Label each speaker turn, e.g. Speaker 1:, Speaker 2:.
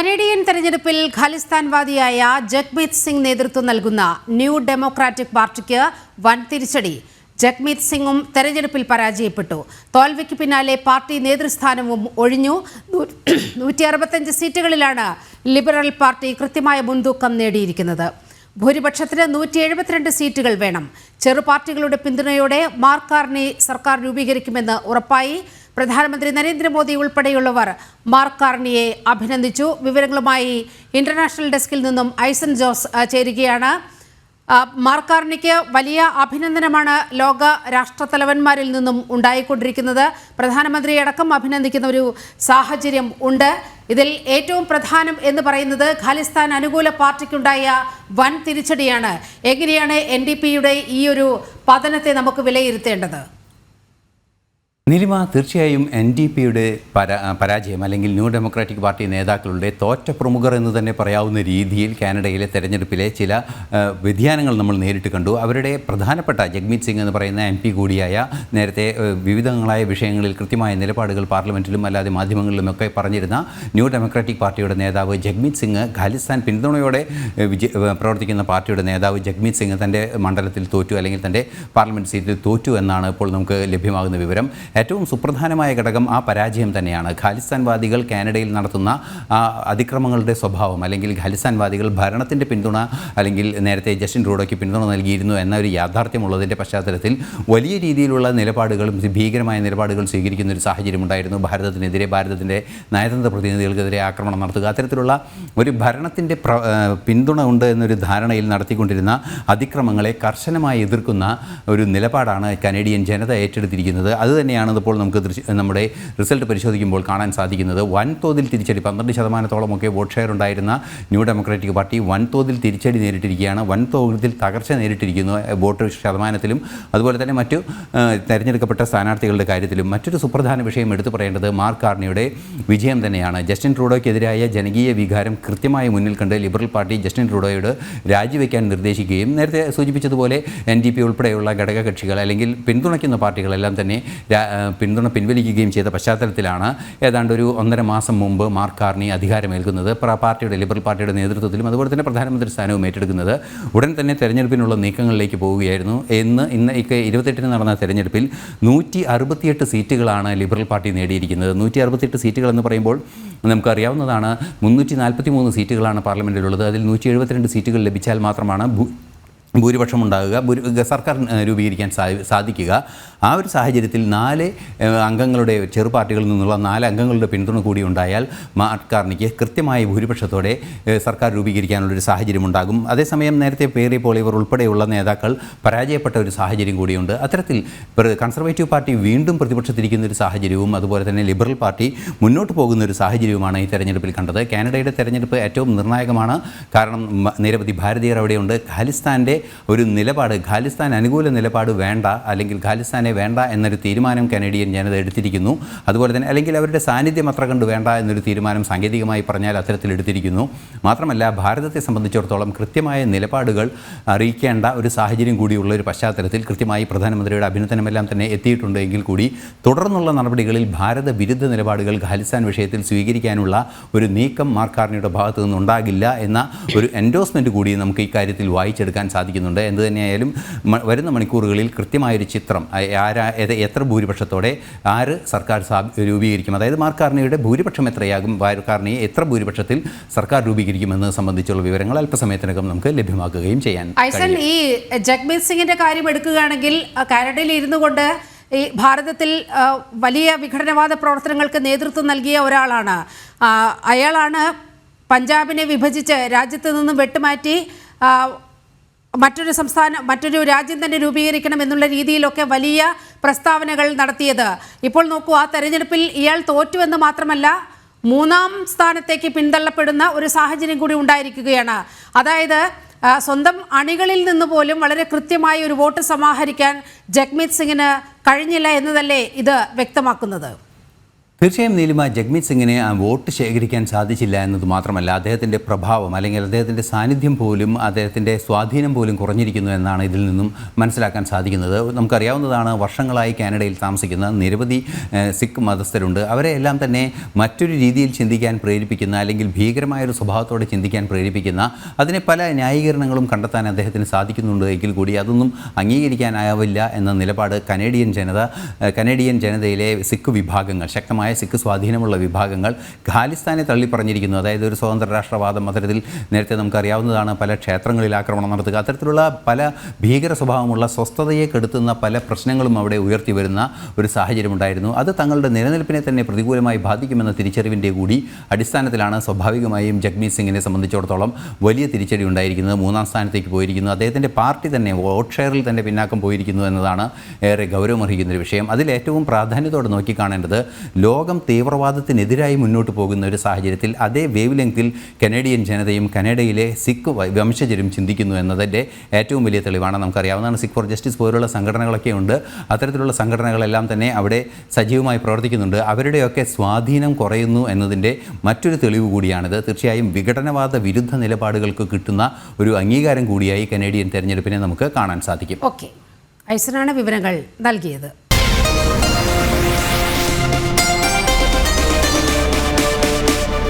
Speaker 1: Canadian തെരഞ്ഞെടുപ്പിൽ ഖാലിസ്ഥാൻവാദിയായ ജഗ്മീത് സിംഗ് നേതൃത്വം നൽകുന്ന ന്യൂ ഡെമോക്രാറ്റിക് പാർട്ടിക്ക് വൻ തിരിച്ചടി. ജഗ്മീത് സിംഗും തെരഞ്ഞെടുപ്പിൽ പരാജയപ്പെട്ടു. തോൽവിക്ക് പിന്നാലെ പാർട്ടി നേതൃസ്ഥാനവും ഒഴിഞ്ഞു. 165 സീറ്റുകളിലാണ് ലിബറൽ പാർട്ടി കൃത്യമായ മുൻതൂക്കം നേടിയിരിക്കുന്നത്. ഭൂരിപക്ഷത്തിന് 172 സീറ്റുകൾ വേണം. ചെറു പാർട്ടികളുടെ പിന്തുണയോടെ മാർക്ക് കാർണി സർക്കാർ രൂപീകരിക്കുമെന്ന് ഉറപ്പായി. പ്രധാനമന്ത്രി നരേന്ദ്രമോദി ഉൾപ്പെടെയുള്ളവർ മാർക്ക് കാർണിയെ അഭിനന്ദിച്ചു. വിവരങ്ങളുമായി ഇന്റർനാഷണൽ ഡെസ്കിൽ നിന്നും ഐസൻ ജോസ് ചേരുകയാണ്. മാർക്ക് കാർണിക്ക് വലിയ അഭിനന്ദനമാണ് ലോക രാഷ്ട്രത്തലവന്മാരിൽ നിന്നും ഉണ്ടായിക്കൊണ്ടിരിക്കുന്നത്. പ്രധാനമന്ത്രിയടക്കം അഭിനന്ദിക്കുന്ന ഒരു സാഹചര്യം ഉണ്ട്. ഇതിൽ ഏറ്റവും പ്രധാനം എന്ന് പറയുന്നത് ഖാലിസ്ഥാൻ അനുകൂല പാർട്ടിക്കുണ്ടായ വൻ തിരിച്ചടിയാണ്. എങ്ങനെയാണ് NDPയുടെ ഈ ഒരു പതനത്തെ നമുക്ക് വിലയിരുത്തേണ്ടത്?
Speaker 2: നിലിമ, തീർച്ചയായും NDPയുടെ പരാജയം അല്ലെങ്കിൽ ന്യൂ ഡെമോക്രാറ്റിക് പാർട്ടി നേതാക്കളുടെ തോറ്റ പ്രമുഖർ എന്ന് തന്നെ പറയാവുന്ന രീതിയിൽ കാനഡയിലെ തെരഞ്ഞെടുപ്പിലെ ചില വ്യതിയാനങ്ങൾ നമ്മൾ നേരിട്ട് കണ്ടു. അവരുടെ പ്രധാനപ്പെട്ട ജഗ്മീത് സിംഗ് എന്ന് പറയുന്ന MP കൂടിയായ, നേരത്തെ വിവിധങ്ങളായ വിഷയങ്ങളിൽ കൃത്യമായ നിലപാടുകൾ പാർലമെൻറ്റിലും അല്ലാതെ മാധ്യമങ്ങളിലുമൊക്കെ പറഞ്ഞിരുന്ന ന്യൂ ഡെമോക്രാറ്റിക് പാർട്ടിയുടെ നേതാവ് ജഗ്മീത് സിംഗ്, ഖാലിസ്ഥാൻ പിന്തുണയോടെ പ്രവർത്തിക്കുന്ന പാർട്ടിയുടെ നേതാവ് ജഗ്മീത് സിംഗ് തൻ്റെ മണ്ഡലത്തിൽ തോറ്റു, അല്ലെങ്കിൽ തൻ്റെ പാർലമെൻറ്റ് സീറ്റിൽ തോറ്റു എന്നാണ് ഇപ്പോൾ നമുക്ക് ലഭ്യമാകുന്ന വിവരം. ഏറ്റവും സുപ്രധാനമായ ഘടകം ആ പരാജയം തന്നെയാണ്. ഖാലിസ്ഥാൻവാദികൾ കാനഡയിൽ നടത്തുന്ന അതിക്രമങ്ങളുടെ സ്വഭാവം, അല്ലെങ്കിൽ ഖാലിസ്ഥാൻവാദികൾ ഭരണത്തിൻ്റെ പിന്തുണ, അല്ലെങ്കിൽ നേരത്തെ ജസ്റ്റിൻ ട്രൂഡോയ്ക്ക് പിന്തുണ നൽകിയിരുന്നു എന്ന ഒരു യാഥാർത്ഥ്യമുള്ളതിൻ്റെ പശ്ചാത്തലത്തിൽ വലിയ രീതിയിലുള്ള നിലപാടുകളും ഭീകരമായ നിലപാടുകൾ സ്വീകരിക്കുന്ന ഒരു സാഹചര്യമുണ്ടായിരുന്നു. ഭാരതത്തിനെതിരെ, ഭാരതത്തിൻ്റെ നയതന്ത്ര പ്രതിനിധികൾക്കെതിരെ ആക്രമണം നടത്തുക, അത്തരത്തിലുള്ള ഒരു ഭരണത്തിൻ്റെ പിന്തുണ ഉണ്ട് എന്നൊരു ധാരണയിൽ നടത്തിക്കൊണ്ടിരുന്ന അതിക്രമങ്ങളെ കർശനമായി എതിർക്കുന്ന ഒരു നിലപാടാണ് കനേഡിയൻ ജനത ഏറ്റെടുത്തിരിക്കുന്നത്. അതുതന്നെയാണ് ഇപ്പോൾ നമുക്ക് നമ്മുടെ റിസൾട്ട് പരിശോധിക്കുമ്പോൾ കാണാൻ സാധിക്കുന്നത്. വൻതോതിൽ തിരിച്ചടി, 12% വോട്ട് ഷെയർ ഉണ്ടായിരുന്ന ന്യൂ ഡെമോക്രാറ്റിക് പാർട്ടി വൻതോതിൽ തിരിച്ചടി നേരിട്ടിരിക്കുകയാണ്. വൻതോതിൽ തകർച്ച നേരിട്ടിരിക്കുന്നു വോട്ട് ശതമാനത്തിലും. അതുപോലെ തന്നെ മറ്റു തിരഞ്ഞെടുക്കപ്പെട്ട സ്ഥാനാർത്ഥികളുടെ കാര്യത്തിലും. മറ്റൊരു സുപ്രധാന വിഷയം എടുത്തു പറയേണ്ടത് മാർക്ക് കാർണിയുടെ വിജയം തന്നെയാണ്. ജസ്റ്റിൻ ട്രൂഡോയ്ക്കെതിരായ ജനകീയ വികാരം കൃത്യമായി മുന്നിൽ കണ്ട് ലിബറൽ പാർട്ടി ജസ്റ്റിൻ ട്രൂഡോയോട് രാജിവെക്കാൻ നിർദ്ദേശിക്കുകയും, നേരത്തെ സൂചിപ്പിച്ചതുപോലെ NDP ഉൾപ്പെടെയുള്ള ഘടകകക്ഷികൾ അല്ലെങ്കിൽ പിന്തുണയ്ക്കുന്ന പാർട്ടികളെല്ലാം തന്നെ പിന്തുണ പിൻവലിക്കുകയും ചെയ്ത പശ്ചാത്തലത്തിലാണ് ഏതാണ്ട് ഒരു 1.5 മാസം മുമ്പ് മാർക്ക് കാർണി അധികാരമേൽക്കുന്നത്. പാർട്ടിയുടെ, ലിബറൽ പാർട്ടിയുടെ നേതൃത്വത്തിലും അതുപോലെ തന്നെ പ്രധാനമന്ത്രി സ്ഥാനവും ഏറ്റെടുക്കുന്നത്. ഉടൻ തന്നെ തെരഞ്ഞെടുപ്പിനുള്ള നീക്കങ്ങളിലേക്ക് പോവുകയായിരുന്നു. ഇന്ന് 28-ന് നടന്ന തെരഞ്ഞെടുപ്പിൽ 168 സീറ്റുകളാണ് ലിബറൽ പാർട്ടി നേടിയിരിക്കുന്നത്. 168 സീറ്റുകൾ എന്ന് പറയുമ്പോൾ നമുക്കറിയാവുന്നതാണ്, 343 സീറ്റുകളാണ് പാർലമെൻറ്റിലുള്ളത്. അതിൽ 172 സീറ്റുകൾ ലഭിച്ചാൽ മാത്രമാണ് ഭൂരിപക്ഷം ഉണ്ടാകുക, സർക്കാർ രൂപീകരിക്കാൻ സാധിക്കുക. ആ ഒരു സാഹചര്യത്തിൽ 4 അംഗങ്ങളുടെ, ചെറു പാർട്ടികളിൽ നിന്നുള്ള 4 അംഗങ്ങളുടെ പിന്തുണ കൂടി ഉണ്ടായാൽ മാർക്ക് കാർണിക്ക് കൃത്യമായ ഭൂരിപക്ഷത്തോടെ സർക്കാർ രൂപീകരിക്കാനുള്ളൊരു സാഹചര്യം ഉണ്ടാകും. അതേസമയം നേരത്തെ പേറി പോളിവർ ഉൾപ്പെടെയുള്ള നേതാക്കൾ പരാജയപ്പെട്ട ഒരു സാഹചര്യം കൂടിയുണ്ട്. അത്തരത്തിൽ കൺസർവേറ്റീവ് പാർട്ടി വീണ്ടും പ്രതിപക്ഷത്തിരിക്കുന്ന ഒരു സാഹചര്യവും, അതുപോലെ തന്നെ ലിബറൽ പാർട്ടി മുന്നോട്ട് പോകുന്ന ഒരു സാഹചര്യവുമാണ് ഈ തെരഞ്ഞെടുപ്പിൽ കണ്ടത്. കാനഡയുടെ തെരഞ്ഞെടുപ്പ് ഏറ്റവും നിർണായകമാണ്. കാരണം നിരവധി ഭാരതീയർ അവിടെയുണ്ട്. ഖാലിസ്ഥാൻ്റെ ഒരു നിലപാട്, ഖാലിസ്ഥാൻ അനുകൂല നിലപാട് വേണ്ട, അല്ലെങ്കിൽ ഖാലിസ്ഥാനെ വേണ്ട എന്നൊരു തീരുമാനം കനേഡിയൻ ജനത എടുത്തിരിക്കുന്നു. അതുപോലെ തന്നെ, അല്ലെങ്കിൽ അവരുടെ സാന്നിധ്യം അത്ര കണ്ട് വേണ്ട എന്നൊരു തീരുമാനം സാങ്കേതികമായി പറഞ്ഞാൽ അത്തരത്തിൽ എടുത്തിരിക്കുന്നു. മാത്രമല്ല, ഭാരതത്തെ സംബന്ധിച്ചിടത്തോളം കൃത്യമായ നിലപാടുകൾ അറിയിക്കേണ്ട ഒരു സാഹചര്യം കൂടിയുള്ള ഒരു പശ്ചാത്തലത്തിൽ കൃത്യമായി പ്രധാനമന്ത്രിയുടെ അഭിനന്ദനമെല്ലാം തന്നെ എത്തിയിട്ടുണ്ട്. എങ്കിൽ കൂടി തുടർന്നുള്ള നടപടികളിൽ ഭാരത വിരുദ്ധ നിലപാടുകൾ ഖാലിസ്ഥാൻ വിഷയത്തിൽ സ്വീകരിക്കാനുള്ള ഒരു നീക്കം മാർക്ക് കാർണിയുടെ ഭാഗത്തു നിന്നുണ്ടാകില്ല എന്ന ഒരു എൻഡോഴ്സ്മെൻറ്റ് കൂടി നമുക്ക് ഇക്കാര്യത്തിൽ വായിച്ചെടുക്കാൻ സാധിക്കുന്നുണ്ട്. എന്തു തന്നെയായാലും വരുന്ന മണിക്കൂറുകളിൽ കൃത്യമായൊരു ചിത്രം, എത്ര ഭൂരിപക്ഷത്തോടെ ആര് സർക്കാർ രൂപീകരിക്കും, അതായത് മാർക്ക് കാർണിയുടെ ഭൂരിപക്ഷം എത്രയാകും, മാർക്ക് കാർണിയെ എത്ര ഭൂരിപക്ഷത്തിൽ സർക്കാർ രൂപീകരിക്കുമെന്നത് സംബന്ധിച്ചുള്ള വിവരങ്ങൾ അല്പസമയത്തിനകം നമുക്ക് ലഭ്യമാക്കുകയും ചെയ്യാൻ.
Speaker 1: ഐസൻ, ഈ ജഗ്മീത് സിംഗിന്റെ കാര്യം എടുക്കുകയാണെങ്കിൽ, കാനഡയിൽ ഇരുന്നു കൊണ്ട് ഈ ഭാരതത്തിൽ വലിയ വിഘടനവാദ പ്രവർത്തനങ്ങൾക്ക് നേതൃത്വം നൽകിയ ഒരാളാണ്. അയാളാണ് പഞ്ചാബിനെ വിഭജിച്ച് രാജ്യത്ത് നിന്നും വെട്ടുമാറ്റി മറ്റൊരു രാജ്യം തന്നെ രൂപീകരിക്കണം എന്നുള്ള രീതിയിലൊക്കെ വലിയ പ്രസ്താവനകൾ നടത്തിയത്. ഇപ്പോൾ നോക്കൂ, ആ തെരഞ്ഞെടുപ്പിൽ ഇയാൾ തോറ്റുവെന്ന് മാത്രമല്ല, 3ാം സ്ഥാനത്തേക്ക് പിന്തള്ളപ്പെടുന്ന ഒരു സാഹചര്യം കൂടി ഉണ്ടായിരിക്കുകയാണ്. അതായത് സ്വന്തം അണികളിൽ നിന്ന് പോലും വളരെ കൃത്യമായി ഒരു വോട്ട് സമാഹരിക്കാൻ ജഗ്മീത് സിംഗിന് കഴിഞ്ഞില്ല എന്നതല്ലേ ഇത് വ്യക്തമാക്കുന്നത്?
Speaker 2: തീർച്ചയായും നീലിമ, ജഗ്മീത് സിംഗിന് വോട്ട് ശേഖരിക്കാൻ സാധിച്ചില്ല എന്നത് മാത്രമല്ല, അദ്ദേഹത്തിൻ്റെ പ്രഭാവം അല്ലെങ്കിൽ അദ്ദേഹത്തിൻ്റെ സാന്നിധ്യം പോലും, അദ്ദേഹത്തിൻ്റെ സ്വാധീനം പോലും കുറഞ്ഞിരിക്കുന്നു എന്നാണ് ഇതിൽ നിന്നും മനസ്സിലാക്കാൻ സാധിക്കുന്നത്. നമുക്കറിയാവുന്നതാണ്, വർഷങ്ങളായി കാനഡയിൽ താമസിക്കുന്ന നിരവധി സിഖ് മതസ്ഥരുണ്ട്. അവരെ എല്ലാം തന്നെ മറ്റൊരു രീതിയിൽ ചിന്തിക്കാൻ പ്രേരിപ്പിക്കുന്ന, അല്ലെങ്കിൽ ഭീകരമായൊരു സ്വഭാവത്തോടെ ചിന്തിക്കാൻ പ്രേരിപ്പിക്കുന്ന, അതിനെ പല ന്യായീകരണങ്ങളും കണ്ടെത്താൻ അദ്ദേഹത്തിന് സാധിക്കുന്നുണ്ട് എങ്കിൽ കൂടി അതൊന്നും അംഗീകരിക്കാനാവില്ല എന്ന നിലപാട് കനേഡിയൻ ജനതയിലെ സിഖ് വിഭാഗങ്ങൾ, ശക്തമായ സിഖ് സ്വാധീനമുള്ള വിഭാഗങ്ങൾ ഖാലിസ്ഥാനെ തള്ളിപ്പറഞ്ഞിരിക്കുന്നു. അതായത് ഒരു സ്വതന്ത്ര രാഷ്ട്രവാദം, അത്തരത്തിൽ നേരത്തെ നമുക്കറിയാവുന്നതാണ് പല ക്ഷേത്രങ്ങളിൽ ആക്രമണം നടത്തുക, അത്തരത്തിലുള്ള പല ഭീകര സ്വഭാവമുള്ള സ്വസ്ഥതയെ കെടുത്തുന്ന പല പ്രശ്നങ്ങളും അവിടെ ഉയർത്തി വരുന്ന ഒരു സാഹചര്യമുണ്ടായിരുന്നു. അത് തങ്ങളുടെ നിലനിൽപ്പിനെ തന്നെ പ്രതികൂലമായി ബാധിക്കുമെന്ന തിരിച്ചറിവിൻ്റെ കൂടി അടിസ്ഥാനത്തിലാണ് സ്വാഭാവികമായും ജഗ്മീത് സിംഗിനെ സംബന്ധിച്ചിടത്തോളം വലിയ തിരിച്ചടി ഉണ്ടായിരിക്കുന്നത്. 3ാം സ്ഥാനത്തേക്ക് പോയിരിക്കുന്നു. അദ്ദേഹത്തിൻ്റെ പാർട്ടി തന്നെ വോട്ട് ഷെയറിൽ തന്നെ പിന്നാക്കം പോയിരിക്കുന്നു എന്നതാണ് ഏറെ ഗൗരവമർഹിക്കുന്നൊരു വിഷയം. അതിലേറ്റവും പ്രാധാന്യത്തോടെ നോക്കിക്കാണേണ്ടത്, ലോകം തീവ്രവാദത്തിനെതിരായി മുന്നോട്ട് പോകുന്ന ഒരു സാഹചര്യത്തിൽ അതേ വേവ് ലെങ്തിൽ കനേഡിയൻ ജനതയും കനഡയിലെ സിഖ് വംശജരും ചിന്തിക്കുന്നു എന്നതിൻ്റെ ഏറ്റവും വലിയ തെളിവാണ്. നമുക്കറിയാവുന്നതാണ്, സിഖ് ഫോർ ജസ്റ്റിസ് പോലുള്ള സംഘടനകളൊക്കെ ഉണ്ട്. അത്തരത്തിലുള്ള സംഘടനകളെല്ലാം തന്നെ അവിടെ സജീവമായി പ്രവർത്തിക്കുന്നുണ്ട്. അവരുടെയൊക്കെ സ്വാധീനം കുറയുന്നു എന്നതിൻ്റെ മറ്റൊരു തെളിവ് കൂടിയാണിത്. തീർച്ചയായും വിഘടനവാദ വിരുദ്ധ നിലപാടുകൾക്ക് കിട്ടുന്ന ഒരു അംഗീകാരം കൂടിയായി കനേഡിയൻ തെരഞ്ഞെടുപ്പിനെ നമുക്ക് കാണാൻ സാധിക്കും.
Speaker 1: ഓക്കെ, ഐസനാണ് വിവരങ്ങൾ നൽകിയത്.